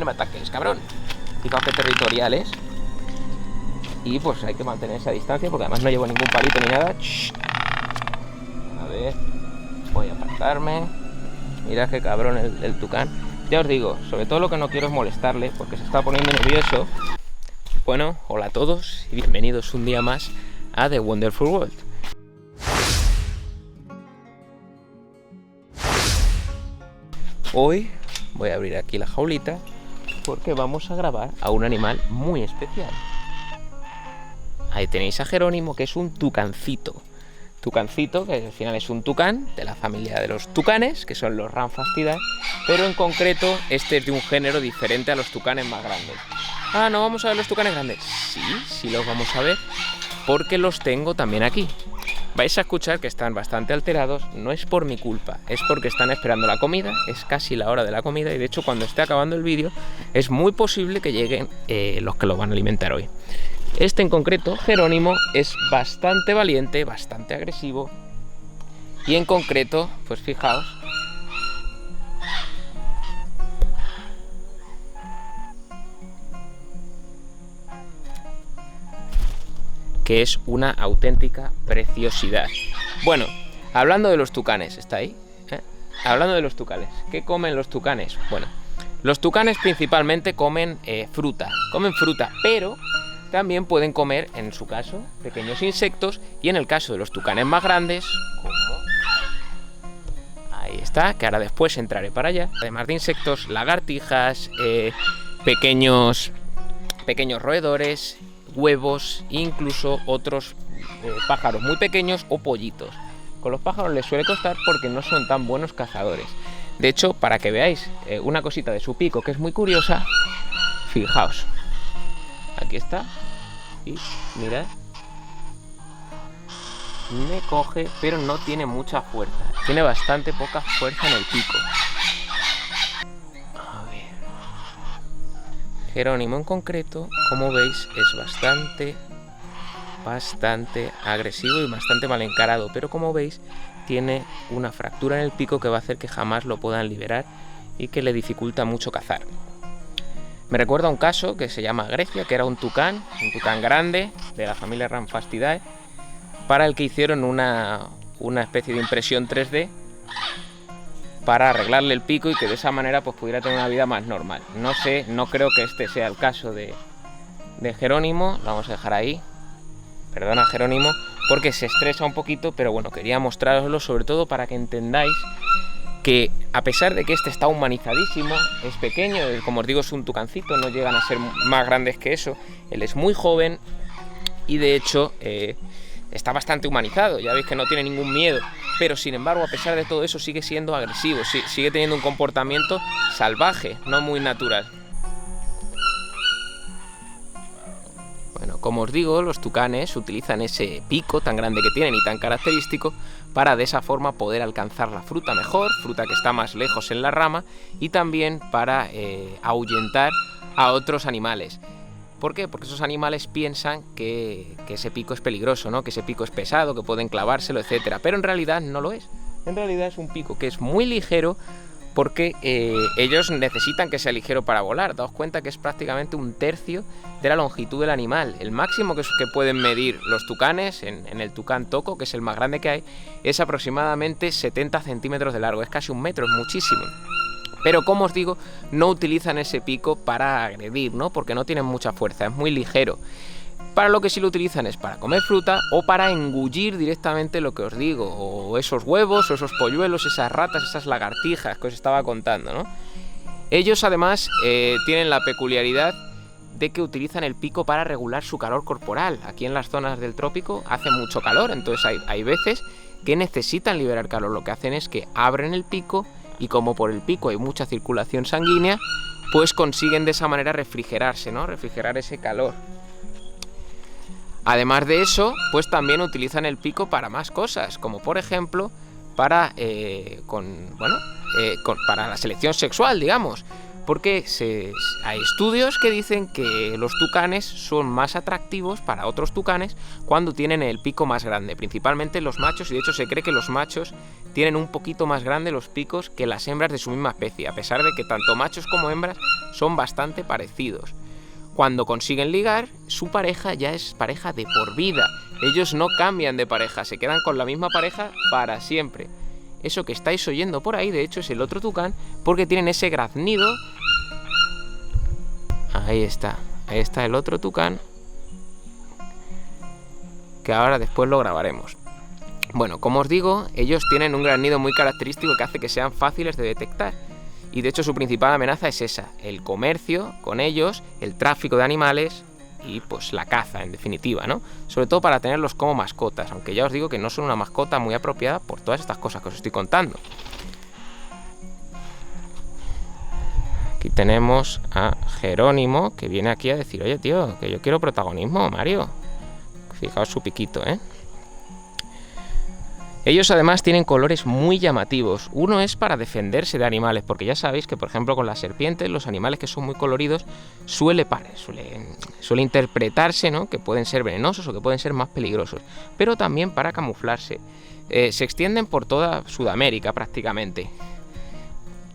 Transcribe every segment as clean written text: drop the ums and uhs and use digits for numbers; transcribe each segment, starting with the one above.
no me ataques, cabrón. Fijaos qué territoriales. Y pues hay que mantener esa distancia porque además no llevo ningún palito ni nada. A ver, voy a apartarme. Mirad qué cabrón el tucán. Ya os digo, sobre todo lo que no quiero es molestarle porque se está poniendo nervioso. Bueno, hola a todos y bienvenidos un día más a The Wonderful World. Hoy voy a abrir aquí la jaulita porque vamos a grabar a un animal muy especial. Ahí tenéis a Jerónimo, que es un tucancito. Tucancito, que al final es un tucán de la familia de los tucanes, que son los Ramphastidae, pero en concreto este es de un género diferente a los tucanes más grandes. Ah, ¿no vamos a ver los tucanes grandes? Sí los vamos a ver, porque los tengo también aquí. Vais a escuchar que están bastante alterados, no es por mi culpa, es porque están esperando la comida, es casi la hora de la comida y de hecho cuando esté acabando el vídeo es muy posible que lleguen los que lo van a alimentar hoy. Este en concreto, Jerónimo, es bastante valiente, bastante agresivo y en concreto, pues fijaos, que es una auténtica preciosidad. Bueno, hablando de los tucanes, ¿está ahí? Hablando de los tucanes, ¿qué comen los tucanes? Bueno, los tucanes principalmente comen fruta, pero también pueden comer, en su caso, pequeños insectos y en el caso de los tucanes más grandes, como ahí está, que ahora después entraré para allá, además de insectos, lagartijas, pequeños roedores, huevos, incluso otros pájaros muy pequeños o pollitos. Con los pájaros les suele costar porque no son tan buenos cazadores. De hecho, para que veáis una cosita de su pico que es muy curiosa, fijaos, aquí está, y mirad, me coge, pero no tiene mucha fuerza, tiene bastante poca fuerza en el pico. Jerónimo en concreto, como veis, es bastante agresivo y bastante mal encarado, pero como veis tiene una fractura en el pico que va a hacer que jamás lo puedan liberar y que le dificulta mucho cazar. Me recuerda a un caso que se llama Grecia, que era un tucán grande de la familia Ramphastidae, para el que hicieron una especie de impresión 3D para arreglarle el pico y que de esa manera pues pudiera tener una vida más normal. No creo que este sea el caso de Jerónimo, lo vamos a dejar ahí. Perdona Jerónimo, porque se estresa un poquito, pero bueno, quería mostraroslo sobre todo para que entendáis que a pesar de que este está humanizadísimo, es pequeño, como os digo es un tucancito, no llegan a ser más grandes que eso, él es muy joven y de hecho está bastante humanizado, ya veis que no tiene ningún miedo, pero sin embargo a pesar de todo eso sigue siendo agresivo, sigue teniendo un comportamiento salvaje, no muy natural. Bueno, como os digo, los tucanes utilizan ese pico tan grande que tienen y tan característico para de esa forma poder alcanzar la fruta mejor, fruta que está más lejos en la rama, y también para ahuyentar a otros animales. ¿Por qué? Porque esos animales piensan que ese pico es peligroso, ¿no? Que ese pico es pesado, que pueden clavárselo, etcétera. Pero en realidad no lo es. En realidad es un pico que es muy ligero porque ellos necesitan que sea ligero para volar. Daos cuenta que es prácticamente un tercio de la longitud del animal. El máximo que pueden medir los tucanes, en el tucán toco, que es el más grande que hay, es aproximadamente 70 centímetros de largo. Es casi un metro, es muchísimo. Pero como os digo, no utilizan ese pico para agredir, ¿no? Porque no tienen mucha fuerza, es muy ligero. Para lo que sí lo utilizan es para comer fruta o para engullir directamente lo que os digo, o esos huevos, o esos polluelos, esas ratas, esas lagartijas que os estaba contando, ¿no? Ellos además tienen la peculiaridad de que utilizan el pico para regular su calor corporal. Aquí en las zonas del trópico hace mucho calor, entonces hay veces que necesitan liberar calor. Lo que hacen es que abren el pico y como por el pico hay mucha circulación sanguínea, pues consiguen de esa manera refrigerarse, ¿no? Refrigerar ese calor. Además de eso, pues también utilizan el pico para más cosas, como por ejemplo para la selección sexual, digamos. porque hay estudios que dicen que los tucanes son más atractivos para otros tucanes cuando tienen el pico más grande, principalmente los machos, y de hecho se cree que los machos tienen un poquito más grande los picos que las hembras de su misma especie, a pesar de que tanto machos como hembras son bastante parecidos. Cuando consiguen ligar, su pareja ya es pareja de por vida. Ellos no cambian de pareja, se quedan con la misma pareja para siempre. Eso que estáis oyendo por ahí, de hecho, es el otro tucán, porque tienen ese graznido. Ahí está el otro tucán, que ahora después lo grabaremos. Bueno, como os digo, ellos tienen un graznido muy característico que hace que sean fáciles de detectar. Y de hecho su principal amenaza es esa, el comercio con ellos, el tráfico de animales y pues la caza en definitiva, ¿no? Sobre todo para tenerlos como mascotas, aunque ya os digo que no son una mascota muy apropiada por todas estas cosas que os estoy contando. Aquí tenemos a Jerónimo, que viene aquí a decir, oye tío, que yo quiero protagonismo, Mario. Fijaos su piquito, ¿eh? Ellos además tienen colores muy llamativos. Uno es para defenderse de animales, porque ya sabéis que por ejemplo con las serpientes, los animales que son muy coloridos, suele interpretarse, ¿no?, que pueden ser venenosos o que pueden ser más peligrosos, pero también para camuflarse. Se extienden por toda Sudamérica prácticamente,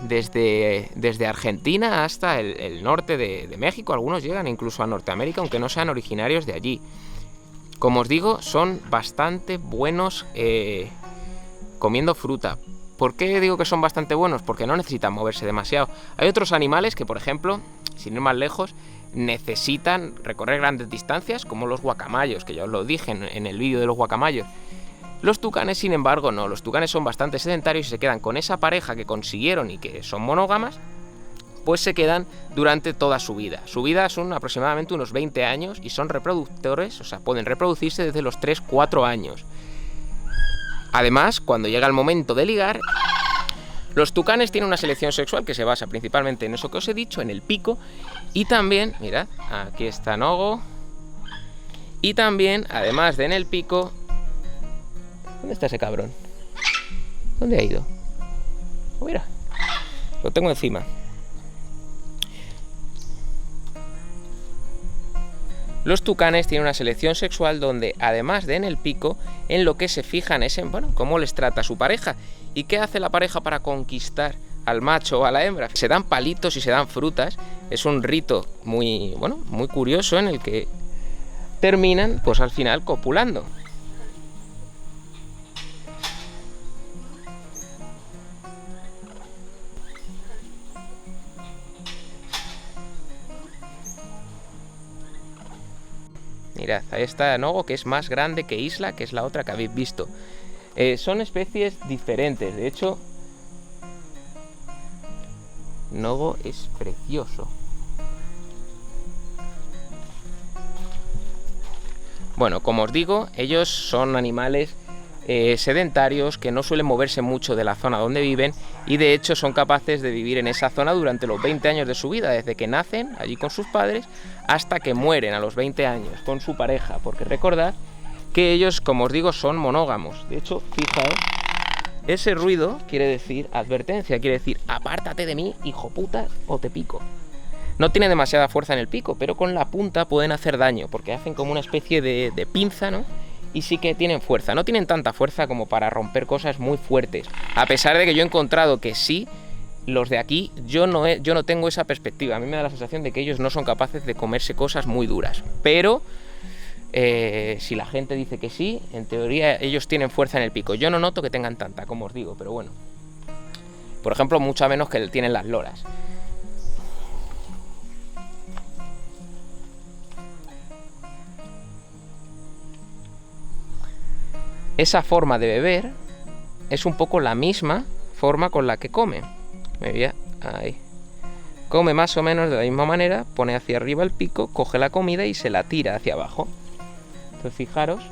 desde Argentina hasta el norte de México. Algunos llegan incluso a Norteamérica, aunque no sean originarios de allí. Como os digo, son bastante buenos comiendo fruta. ¿Por qué digo que son bastante buenos? Porque no necesitan moverse demasiado. Hay otros animales que, por ejemplo, sin ir más lejos, necesitan recorrer grandes distancias, como los guacamayos, que ya os lo dije en el vídeo de los guacamayos. Los tucanes, sin embargo, no. Los tucanes son bastante sedentarios y se quedan con esa pareja que consiguieron y que son monógamas, pues se quedan durante toda su vida. Su vida son aproximadamente unos 20 años y son reproductores, o sea, pueden reproducirse desde los 3-4 años. Además, cuando llega el momento de ligar, los tucanes tienen una selección sexual que se basa principalmente en eso que os he dicho, en el pico, y también, mirad, aquí está Nogo, y también, además de en el pico... ¿Dónde está ese cabrón? ¿Dónde ha ido? Oh, mira, lo tengo encima. Los tucanes tienen una selección sexual donde, además de en el pico, en lo que se fijan es en, bueno, cómo les trata a su pareja. ¿Y qué hace la pareja para conquistar al macho o a la hembra? Se dan palitos y se dan frutas. Es un rito muy, bueno, muy curioso en el que terminan, pues al final, copulando. Mirad, ahí está Nogo, que es más grande que Isla, que es la otra que habéis visto. Son especies diferentes, de hecho, Nogo es precioso. Bueno, como os digo, ellos son animales sedentarios que no suelen moverse mucho de la zona donde viven y de hecho son capaces de vivir en esa zona durante los 20 años de su vida, desde que nacen allí con sus padres hasta que mueren a los 20 años con su pareja, porque recordad que ellos, como os digo, son monógamos. De hecho, fijaos, ese ruido quiere decir advertencia, quiere decir apártate de mí, hijo puta, o te pico. No tiene demasiada fuerza en el pico, pero con la punta pueden hacer daño, porque hacen como una especie de pinza, ¿no? Y sí que tienen fuerza, no tienen tanta fuerza como para romper cosas muy fuertes. A pesar de que yo he encontrado que sí, los de aquí, yo no tengo esa perspectiva. A mí me da la sensación de que ellos no son capaces de comerse cosas muy duras. Pero si la gente dice que sí, en teoría ellos tienen fuerza en el pico. Yo no noto que tengan tanta, como os digo, pero bueno. Por ejemplo, mucho menos que tienen las loras. Esa forma de beber es un poco la misma forma con la que come. Ahí. Come más o menos de la misma manera, pone hacia arriba el pico, coge la comida y se la tira hacia abajo. Entonces fijaros,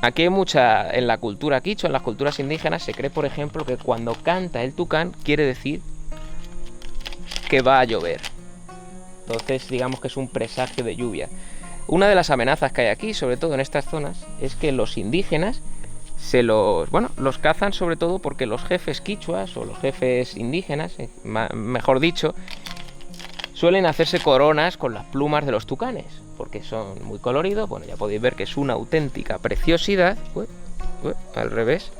aquí hay mucha, en la cultura quichua, en las culturas indígenas, se cree, por ejemplo, que cuando canta el tucán quiere decir que va a llover. Entonces digamos que es un presagio de lluvia. Una de las amenazas que hay aquí, sobre todo en estas zonas, es que los indígenas los cazan sobre todo porque los jefes quichuas o los jefes indígenas, mejor dicho, suelen hacerse coronas con las plumas de los tucanes, porque son muy coloridos. Bueno, ya podéis ver que es una auténtica preciosidad. Al revés.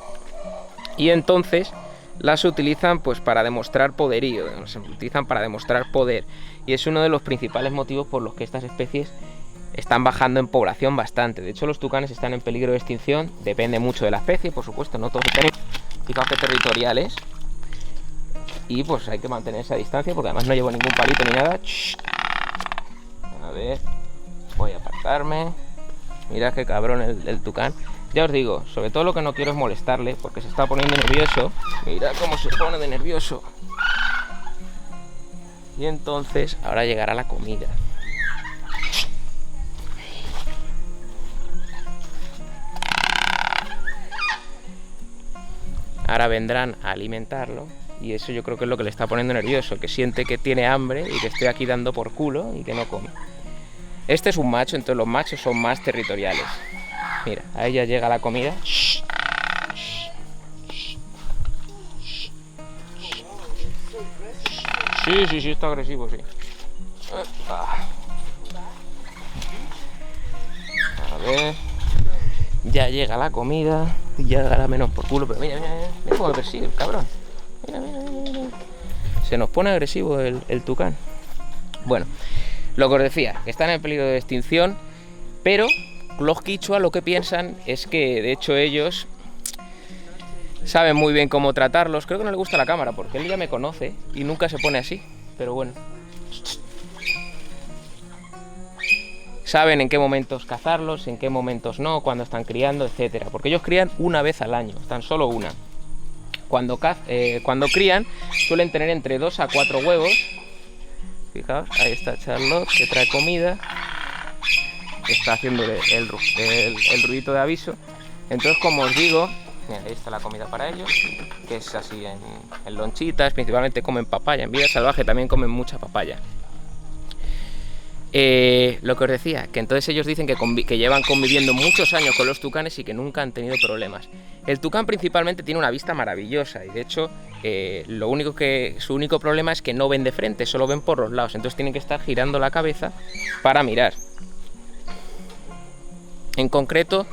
Y entonces las utilizan pues para demostrar poderío, se utilizan para demostrar poder. Y es uno de los principales motivos por los que estas especies están bajando en población bastante. De hecho, los tucanes están en peligro de extinción. Depende mucho de la especie, por supuesto, no todos tienen territoriales. Y pues hay que mantener esa distancia, porque además no llevo ningún palito ni nada. A ver, voy a apartarme. Mirad qué cabrón el tucán. Ya os digo, sobre todo lo que no quiero es molestarle, porque se está poniendo nervioso. Mirad cómo se pone de nervioso. Y entonces ahora llegará la comida. Ahora vendrán a alimentarlo. Y eso yo creo que es lo que le está poniendo nervioso, que siente que tiene hambre y que estoy aquí dando por culo y que no come. Este es un macho, entonces los machos son más territoriales. Mira, ahí ya llega la comida. Sí, está agresivo, sí. A ver. Ya llega la comida. Ya dará menos por culo, pero mira cómo me persigue el cabrón. Mira. Se nos pone agresivo el tucán. Bueno, lo que os decía, que están en peligro de extinción, pero los quichua lo que piensan es que, de hecho, ellos saben muy bien cómo tratarlos. Creo que no le gusta la cámara, porque él ya me conoce y nunca se pone así, pero bueno. Saben en qué momentos cazarlos, en qué momentos no, cuando están criando, etcétera. Porque ellos crían una vez al año, tan solo una. Cuando crían suelen tener entre 2 a 4 huevos. Fijaos, ahí está Charlotte, que trae comida. Está haciendo el ruidito de aviso. Entonces, como os digo, mira, ahí está la comida para ellos, que es así en lonchitas. Principalmente comen papaya, en vida salvaje también comen mucha papaya. Lo que os decía, que entonces ellos dicen que llevan conviviendo muchos años con los tucanes y que nunca han tenido problemas. El tucán principalmente tiene una vista maravillosa y de hecho su único problema es que no ven de frente, solo ven por los lados, entonces tienen que estar girando la cabeza para mirar. En concreto,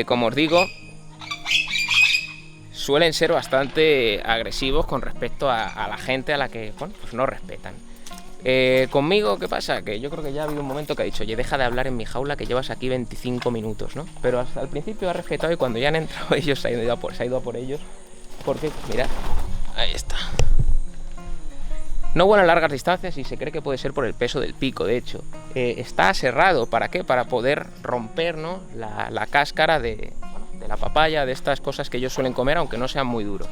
como os digo, suelen ser bastante agresivos con respecto a la gente a la que pues no respetan. Conmigo, ¿qué pasa? Que yo creo que ya ha habido un momento que ha dicho: oye, deja de hablar en mi jaula, que llevas aquí 25 minutos, ¿no? Pero hasta el principio ha respetado y cuando ya han entrado ellos se ha ido a por ellos. Porque, mirad, ahí está. No vuelan largas distancias y se cree que puede ser por el peso del pico, de hecho. Está aserrado, ¿para qué? Para poder romper, ¿no?, la cáscara de la papaya, de estas cosas que ellos suelen comer, aunque no sean muy duros.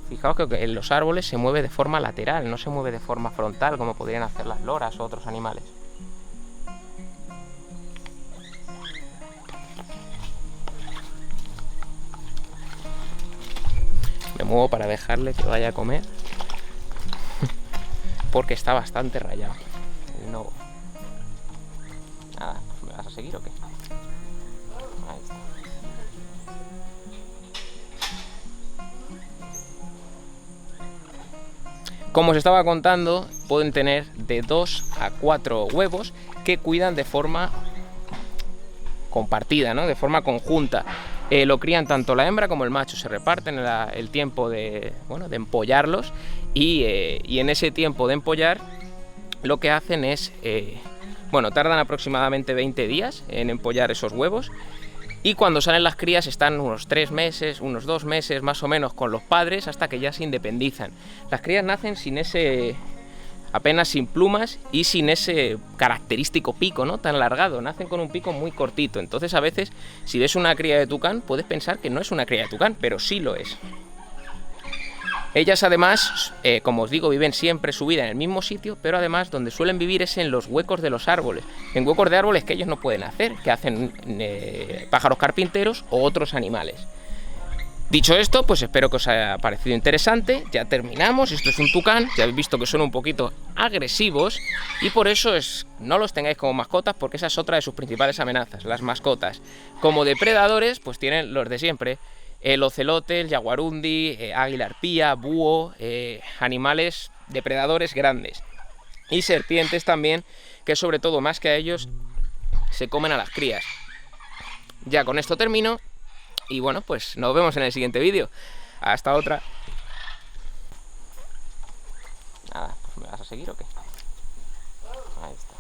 Fijaos que en los árboles se mueve de forma lateral, no se mueve de forma frontal como podrían hacer las loras o otros animales. Me muevo para dejarle que vaya a comer, porque está bastante rayado. No. Nada, ¿me vas a seguir o qué? Ahí está. Como os estaba contando, pueden tener de 2 a 4 huevos que cuidan de forma compartida, ¿no?, de forma conjunta. Lo crían tanto la hembra como el macho, se reparten el tiempo de empollarlos y en ese tiempo de empollar lo que hacen es, tardan aproximadamente 20 días en empollar esos huevos. Y cuando salen las crías están unos 3 meses, unos 2 meses más o menos con los padres hasta que ya se independizan. Las crías nacen apenas sin plumas y sin ese característico pico, ¿no?, tan largado. Nacen con un pico muy cortito. Entonces a veces, si ves una cría de tucán, puedes pensar que no es una cría de tucán, pero sí lo es. Ellas además, como os digo, viven siempre su vida en el mismo sitio, pero además donde suelen vivir es en los huecos de los árboles. En huecos de árboles que ellos no pueden hacer, que hacen pájaros carpinteros o otros animales. Dicho esto, pues espero que os haya parecido interesante. Ya terminamos. Esto es un tucán. Ya habéis visto que son un poquito agresivos y por eso no los tengáis como mascotas, porque esa es otra de sus principales amenazas, las mascotas. Como depredadores, pues tienen los de siempre: el ocelote, el jaguarundi, águila arpía, búho, animales depredadores grandes. Y serpientes también, que sobre todo, más que a ellos, se comen a las crías. Ya con esto termino. Y bueno, pues nos vemos en el siguiente vídeo. Hasta otra. Nada, pues ¿me vas a seguir o qué? Ahí está.